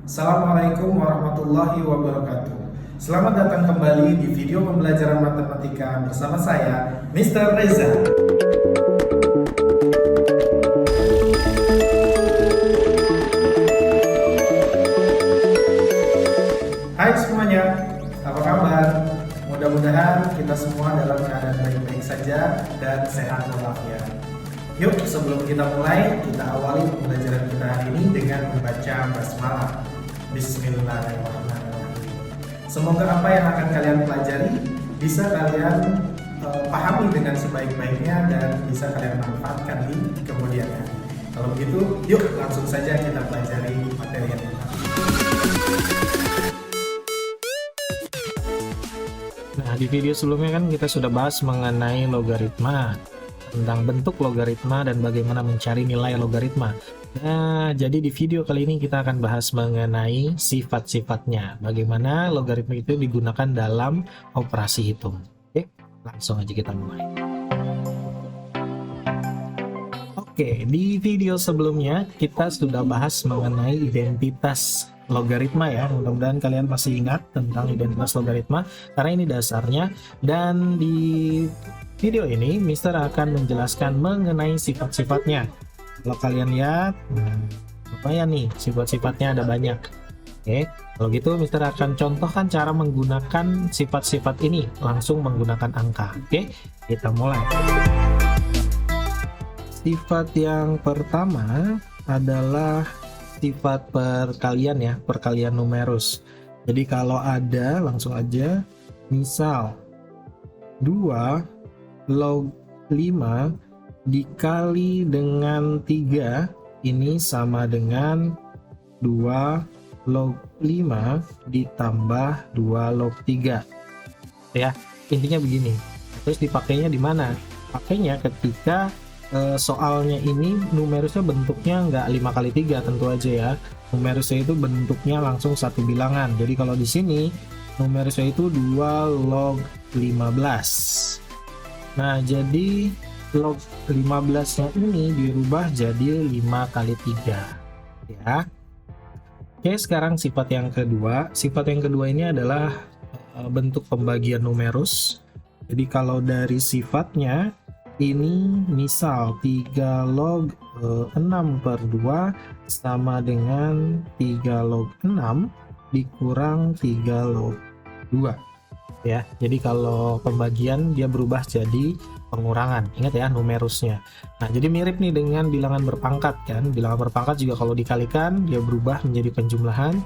Assalamualaikum warahmatullahi wabarakatuh. Selamat datang kembali di video pembelajaran matematika bersama saya, Mr. Reza. Hai semuanya, apa kabar? Mudah-mudahan kita semua dalam keadaan baik-baik saja dan sehat walafiat. Yuk, sebelum kita mulai, kita awali pembelajaran kita hari ini dengan membaca basmalah. Bismillahirrahmanirrahim. Semoga apa yang akan kalian pelajari bisa kalian pahami dengan sebaik-baiknya dan bisa kalian manfaatkan di kemudian hari. Kalau begitu, yuk langsung saja kita pelajari materi yang pertama. Nah, di video sebelumnya kan kita sudah bahas mengenai logaritma, tentang bentuk logaritma dan bagaimana mencari nilai logaritma. Nah, jadi di video kali ini kita akan bahas mengenai sifat-sifatnya, bagaimana logaritma itu digunakan dalam operasi hitung. Oke, langsung aja kita mulai. Oke, di video sebelumnya kita sudah bahas mengenai identitas logaritma ya. Mudah-mudahan kalian masih ingat tentang identitas logaritma karena ini dasarnya, dan di video ini Mister akan menjelaskan mengenai sifat-sifatnya. Kalau kalian lihat, lumayan nih sifat-sifatnya ada banyak. Oke, kalau gitu Mister akan contohkan cara menggunakan sifat-sifat ini langsung menggunakan angka. Oke, kita mulai. Sifat yang pertama adalah sifat perkalian ya, perkalian numerus. Jadi kalau ada, langsung aja, misal 2 log 5 dikali dengan 3, ini sama dengan 2 log 5 ditambah 2 log 3. Ya, intinya begini. Terus dipakainya di mana? Pakainya ketika soalnya ini numerusnya bentuknya nggak 5 kali 3 tentu aja ya. Numerusnya itu bentuknya langsung satu bilangan. Jadi kalau di sini numerusnya itu 2 log 15. Nah, jadi log 15-nya ini dirubah jadi 5 kali 3 ya. Oke, sekarang sifat yang kedua. Sifat yang kedua ini adalah bentuk pembagian numerus. Jadi kalau dari sifatnya ini misal 3 log 6 per 2 sama dengan 3 log 6 dikurang 3 log 2 ya. Jadi kalau pembagian dia berubah jadi pengurangan, ingat ya numerusnya. Nah, jadi mirip nih dengan bilangan berpangkat kan. Bilangan berpangkat juga kalau dikalikan dia berubah menjadi penjumlahan,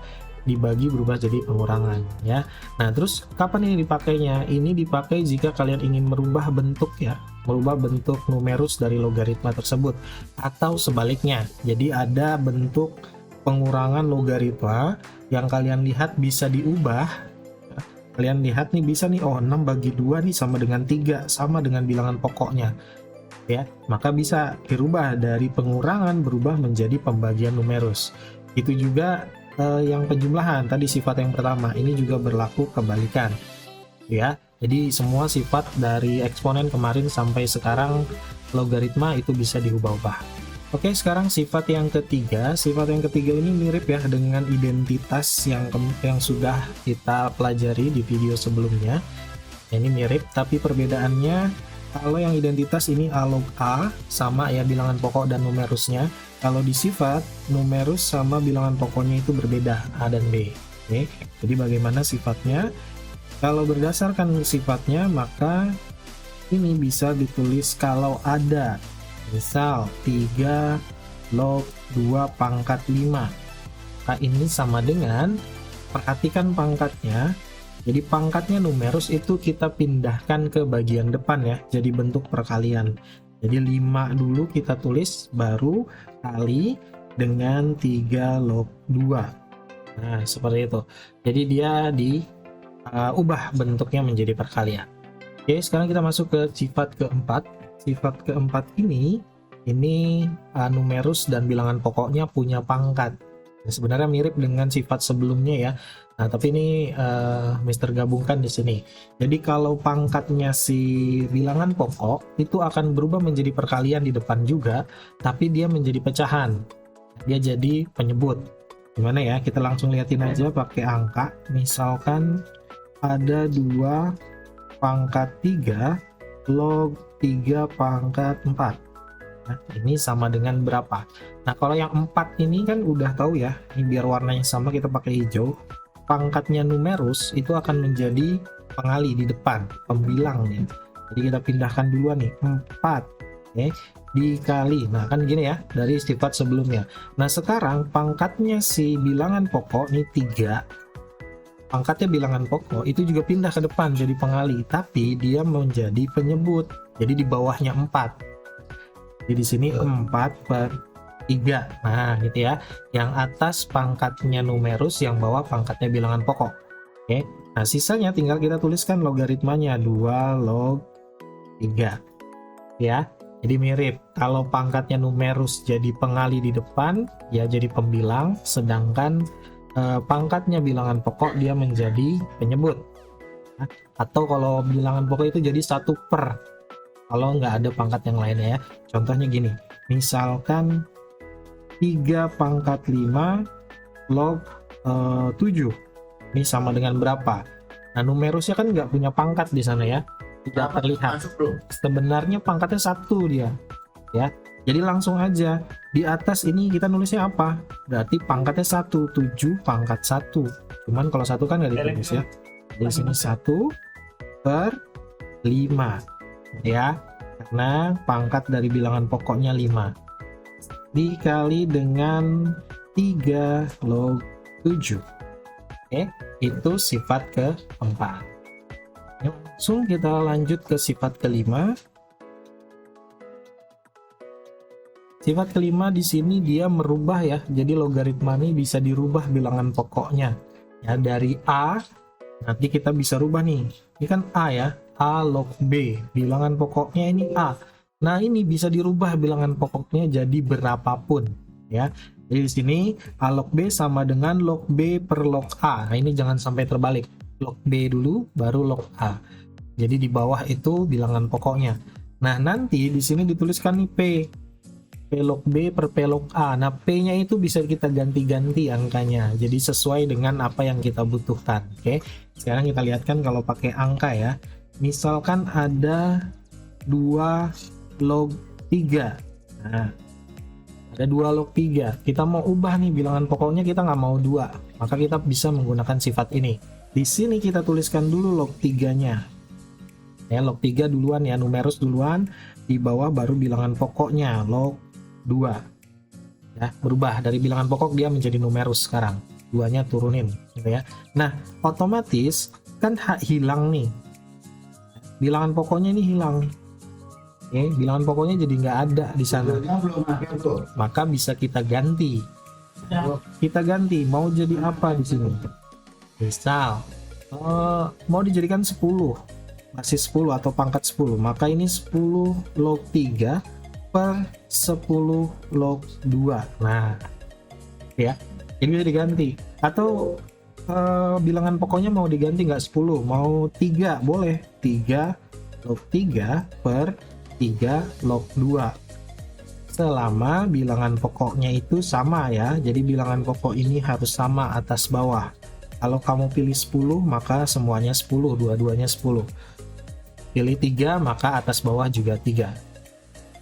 dibagi berubah jadi pengurangan ya. Nah, terus kapan ini dipakainya? Ini dipakai jika kalian ingin merubah bentuk ya, merubah bentuk numerus dari logaritma tersebut, atau sebaliknya. Jadi ada bentuk pengurangan logaritma yang kalian lihat bisa diubah. Kalian lihat nih bisa nih, oh 6 bagi 2 nih sama dengan 3, sama dengan bilangan pokoknya ya. Maka bisa dirubah dari pengurangan berubah menjadi pembagian numerus. Itu juga yang penjumlahan tadi sifat yang pertama, ini juga berlaku kebalikan ya. Jadi semua sifat dari eksponen kemarin sampai sekarang logaritma itu bisa diubah-ubah. Oke, sekarang sifat yang ketiga. Sifat yang ketiga ini mirip ya dengan identitas yang sudah kita pelajari di video sebelumnya. Ini mirip, tapi perbedaannya kalau yang identitas ini A log A sama ya bilangan pokok dan numerusnya. Kalau di sifat, numerus sama bilangan pokoknya itu berbeda, A dan B. Oke, jadi bagaimana sifatnya? Kalau berdasarkan sifatnya, maka ini bisa ditulis kalau ada misal 3 log 2 pangkat 5. Nah, ini sama dengan, perhatikan pangkatnya. Jadi pangkatnya numerus itu kita pindahkan ke bagian depan ya, jadi bentuk perkalian. Jadi 5 dulu kita tulis, baru kali dengan 3 log 2. Nah, seperti itu. Jadi dia diubah bentuknya menjadi perkalian. Oke, sekarang kita masuk ke sifat keempat. Sifat keempat ini numerus dan bilangan pokoknya punya pangkat. Sebenarnya mirip dengan sifat sebelumnya ya. Nah, tapi ini Mister gabungkan di sini. Jadi kalau pangkatnya si bilangan pokok itu akan berubah menjadi perkalian di depan juga, tapi dia menjadi pecahan. Dia jadi penyebut. Gimana ya, kita langsung liatin aja pakai angka. Misalkan ada 2 pangkat 3 log 3 pangkat 4. Nah, ini sama dengan berapa? Nah, kalau yang 4 ini kan udah tahu ya, ini biar warnanya sama kita pakai hijau. Pangkatnya numerus itu akan menjadi pengali di depan, pembilang nih. Jadi kita pindahkan duluan nih, 4. Oke, dikali. Nah, kan gini ya, dari sifat sebelumnya. Nah, sekarang pangkatnya si bilangan pokok nih 3. Pangkatnya bilangan pokok itu juga pindah ke depan jadi pengali, tapi dia menjadi penyebut. Jadi di bawahnya 4. Jadi di sini 4/3. Nah, gitu ya. Yang atas pangkatnya numerus, yang bawah pangkatnya bilangan pokok. Oke. Nah, sisanya tinggal kita tuliskan logaritmanya 2 log 3. Ya. Jadi mirip. Kalau pangkatnya numerus jadi pengali di depan, ya jadi pembilang, sedangkan pangkatnya bilangan pokok dia menjadi penyebut. Nah, atau kalau bilangan pokok itu jadi 1/, kalau nggak ada pangkat yang lainnya ya. Contohnya gini, misalkan 3 pangkat 5 log 7. Ini sama dengan berapa? Nah, numerusnya kan nggak punya pangkat di sana ya, tidak terlihat. Sebenarnya pangkatnya 1 dia ya. Jadi langsung aja di atas ini kita nulisnya apa? Berarti pangkatnya 1, 7 pangkat 1. Cuman kalau 1 kan nggak ditulis ya. Di sini 1/5 ya, karena pangkat dari bilangan pokoknya 5 dikali dengan 3 log 7. Oke, itu sifat keempat. Langsung kita lanjut ke sifat kelima. Sifat kelima di sini dia merubah ya. Jadi logaritma ini bisa dirubah bilangan pokoknya. Ya, dari A nanti kita bisa rubah nih. Ini kan A ya, A log B. Bilangan pokoknya ini A. Nah, ini bisa dirubah bilangan pokoknya jadi berapapun ya. Jadi di sini A log B sama dengan log B per log A. Nah, ini jangan sampai terbalik. Log B dulu baru log A. Jadi di bawah itu bilangan pokoknya. Nah, nanti di sini dituliskan nih P log B per P log A. Nah, P-nya itu bisa kita ganti-ganti angkanya. Jadi sesuai dengan apa yang kita butuhkan. Oke. Sekarang kita lihatkan kalau pakai angka ya. Misalkan ada 2 log 3. Nah, ada 2 log 3. Kita mau ubah nih bilangan pokoknya, kita nggak mau 2. Maka kita bisa menggunakan sifat ini. Di sini kita tuliskan dulu log 3-nya. Ya, log 3 duluan ya, numerus duluan. Di bawah baru bilangan pokoknya, log 2 ya, berubah dari bilangan pokok dia menjadi numerus sekarang, 2-nya turunin gitu ya. Nah, otomatis kan hilang nih, bilangan pokoknya ini hilang. Oke, bilangan pokoknya jadi nggak ada di sana, maka bisa kita ganti. Kita ganti mau jadi apa di sini. Misal mau dijadikan 10, masih 10 atau pangkat 10, maka ini 10 log 3 per 10 log 2. Nah, ya, ini bisa diganti. Atau bilangan pokoknya mau diganti nggak 10, mau 3, boleh. 3 log 3 per 3 log 2. Selama bilangan pokoknya itu sama ya. Jadi bilangan pokok ini harus sama atas bawah. Kalau kamu pilih 10, maka semuanya 10, dua-duanya 10. Pilih 3, maka atas bawah juga 3.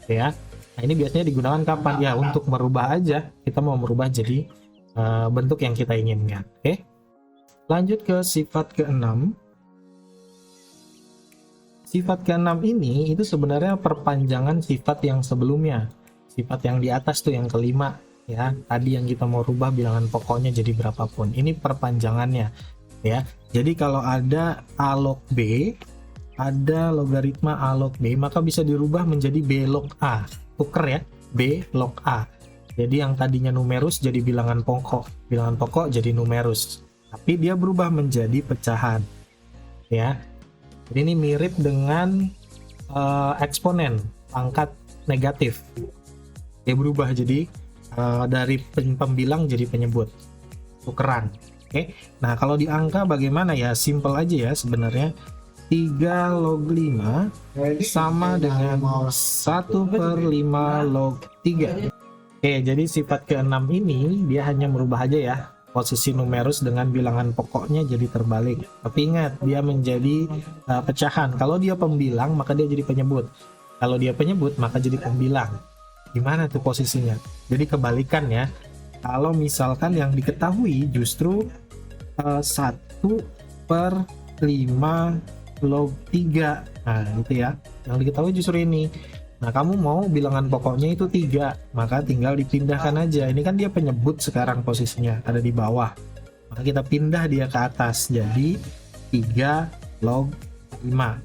Ya, nah ini biasanya digunakan kapan ya? Untuk merubah aja, kita mau merubah jadi bentuk yang kita inginkan. Oke, lanjut ke sifat ke-6. Sifat ke-6 ini itu sebenarnya perpanjangan sifat yang sebelumnya, sifat yang di atas tuh yang kelima ya, tadi yang kita mau rubah bilangan pokoknya jadi berapapun, ini perpanjangannya ya. Jadi kalau ada A log B, ada logaritma A log B, maka bisa dirubah menjadi B log A. Tuker ya, B log A. Jadi yang tadinya numerus jadi bilangan pokok jadi numerus. Tapi dia berubah menjadi pecahan. Ya. Jadi ini mirip dengan eksponen, pangkat negatif. Dia berubah jadi dari pembilang jadi penyebut. Tukeran. Oke. Nah, kalau di angka bagaimana ya? Simple aja ya sebenarnya. 3 log 5 sama dengan 1/5 log 3. Oke, jadi sifat keenam ini dia hanya merubah aja ya posisi numerus dengan bilangan pokoknya jadi terbalik. Tapi ingat, dia menjadi pecahan. Kalau dia pembilang maka dia jadi penyebut. Kalau dia penyebut maka jadi pembilang. Gimana tuh posisinya? Jadi kebalikan ya. Kalau misalkan yang diketahui justru 1/5 log 3. Nah, gitu ya. Yang diketahui justru ini. Nah, kamu mau bilangan pokoknya itu 3, maka tinggal dipindahkan aja. Ini kan dia penyebut sekarang posisinya, ada di bawah. Maka kita pindah dia ke atas, jadi 3 log 5.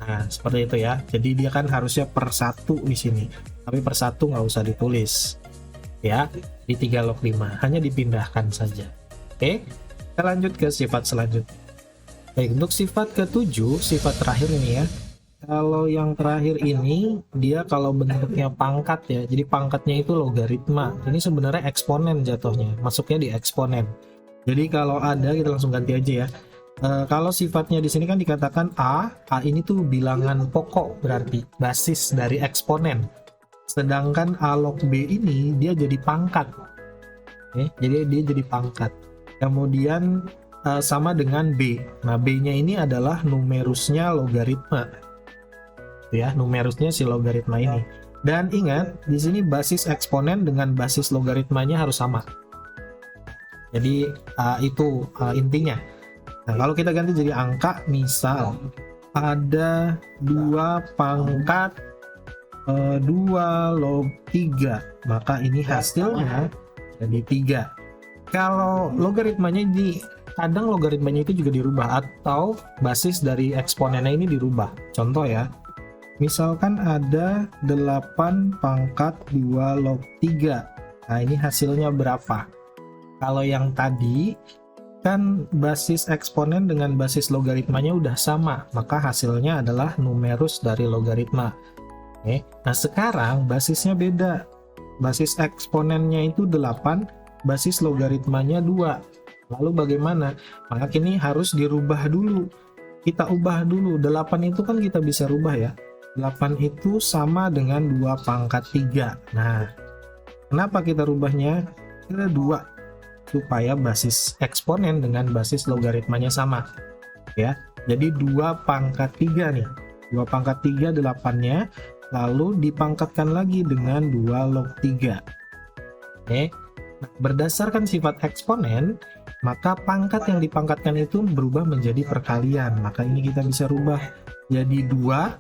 Nah, seperti itu ya. Jadi dia kan harusnya per 1 di sini. Tapi per 1 nggak usah ditulis. Ya, di 3 log 5. Hanya dipindahkan saja. Oke, kita lanjut ke sifat selanjutnya. Baik, untuk sifat ke-7, sifat terakhir ini ya. Kalau yang terakhir ini dia kalau bentuknya pangkat ya, jadi pangkatnya itu logaritma. Ini sebenarnya eksponen jatuhnya, masuknya di eksponen. Jadi kalau ada kita langsung ganti aja ya. Kalau sifatnya di sini kan dikatakan A ini tuh bilangan pokok berarti basis dari eksponen. Sedangkan A log B ini dia jadi pangkat. Jadi dia jadi pangkat. Kemudian sama dengan B. Nah, B-nya ini adalah numerusnya logaritma. Ya, numerusnya si logaritma ini. Dan ingat, di sini basis eksponen dengan basis logaritmanya harus sama. Jadi itu intinya. Nah, kalau kita ganti jadi angka, misal ada 2 pangkat 2 log 3, maka ini hasilnya jadi 3. Kalau logaritmanya kadang logaritmanya itu juga dirubah atau basis dari eksponennya ini dirubah. Contoh ya. Misalkan ada 8 pangkat 2 log 3. Nah, ini hasilnya berapa? Kalau yang tadi kan basis eksponen dengan basis logaritmanya udah sama, maka hasilnya adalah numerus dari logaritma. Oke. Nah, sekarang basisnya beda. Basis eksponennya itu 8, basis logaritmanya 2. Lalu bagaimana? Maka ini harus dirubah dulu. Kita ubah dulu. 8 itu kan kita bisa rubah ya. 8 itu sama dengan 2 pangkat 3. Nah, kenapa kita rubahnya ke 2? Supaya basis eksponen dengan basis logaritmanya sama. Ya, jadi 2 pangkat 3 nih. 2 pangkat 3 8-nya, lalu dipangkatkan lagi dengan 2 log 3. Oke. Nah, berdasarkan sifat eksponen, maka pangkat yang dipangkatkan itu berubah menjadi perkalian. Maka ini kita bisa rubah jadi 2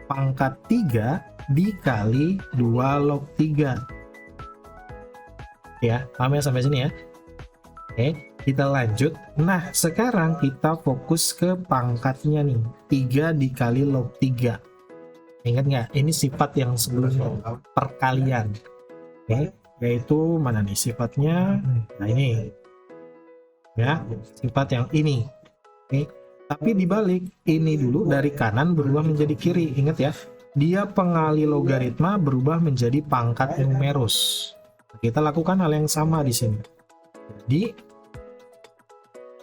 pangkat 3 dikali 2 log 3. Ya, paham ya sampai sini ya? Oke, kita lanjut. Nah, sekarang kita fokus ke pangkatnya nih. 3 dikali log 3. Ingat nggak? Ini sifat yang sebelumnya, perkalian. Oke, yaitu mana nih sifatnya? Nah, ini. Ya, sifat yang ini. Oke. Tapi dibalik, ini dulu dari kanan berubah menjadi kiri. Ingat ya, dia pengali logaritma berubah menjadi pangkat numerus. Kita lakukan hal yang sama di sini. Jadi,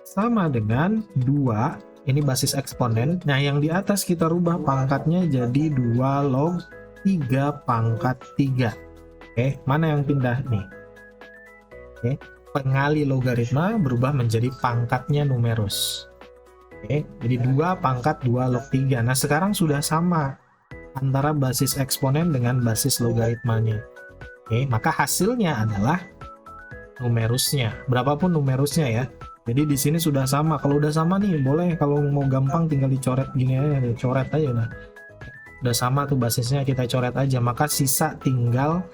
sama dengan 2, ini basis eksponen. Nah, yang di atas kita rubah pangkatnya jadi 2 log 3 pangkat 3. Oke, mana yang pindah nih? Oke, pengali logaritma berubah menjadi pangkatnya numerus. Oke, jadi 2 pangkat 2 log 3. Nah, sekarang sudah sama antara basis eksponen dengan basis logaritmanya. Oke, maka hasilnya adalah numerusnya. Berapapun numerusnya ya. Jadi di sini sudah sama. Kalau udah sama nih, boleh kalau mau gampang tinggal dicoret gini aja, coret aja udah. Udah sama tuh basisnya, kita coret aja. Maka sisa tinggal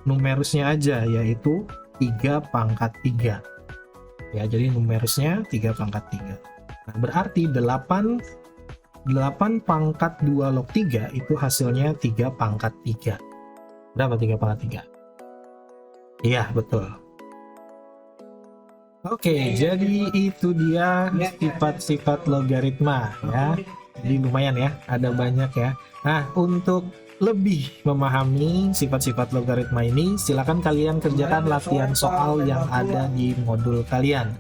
numerusnya aja, yaitu 3 pangkat 3. Ya, jadi numerusnya 3 pangkat 3. Nah, berarti 8 pangkat 2 log 3 itu hasilnya 3 pangkat 3. Berapa 3 pangkat 3? Iya, betul. Oke, jadi itu dia sifat-sifat logaritma ya. Jadi lumayan ya, ada banyak ya. Nah, untuk lebih memahami sifat-sifat logaritma ini, silakan kalian kerjakan latihan soal yang ada di modul kalian.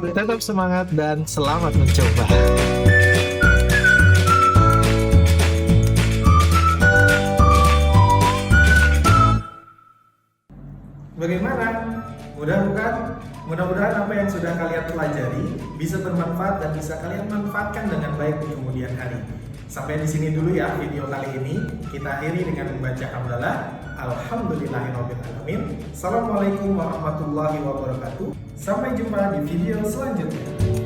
Tetap semangat dan selamat mencoba. Bagaimana? Mudah bukan? Mudah-mudahan apa yang sudah kalian pelajari bisa bermanfaat dan bisa kalian manfaatkan dengan baik di kemudian hari. Sampai di sini dulu ya video kali ini. Kita akhiri dengan membaca hamdalah. Alhamdulillahirrahmanirrahim. Assalamualaikum warahmatullahi wabarakatuh. Sampai jumpa di video selanjutnya.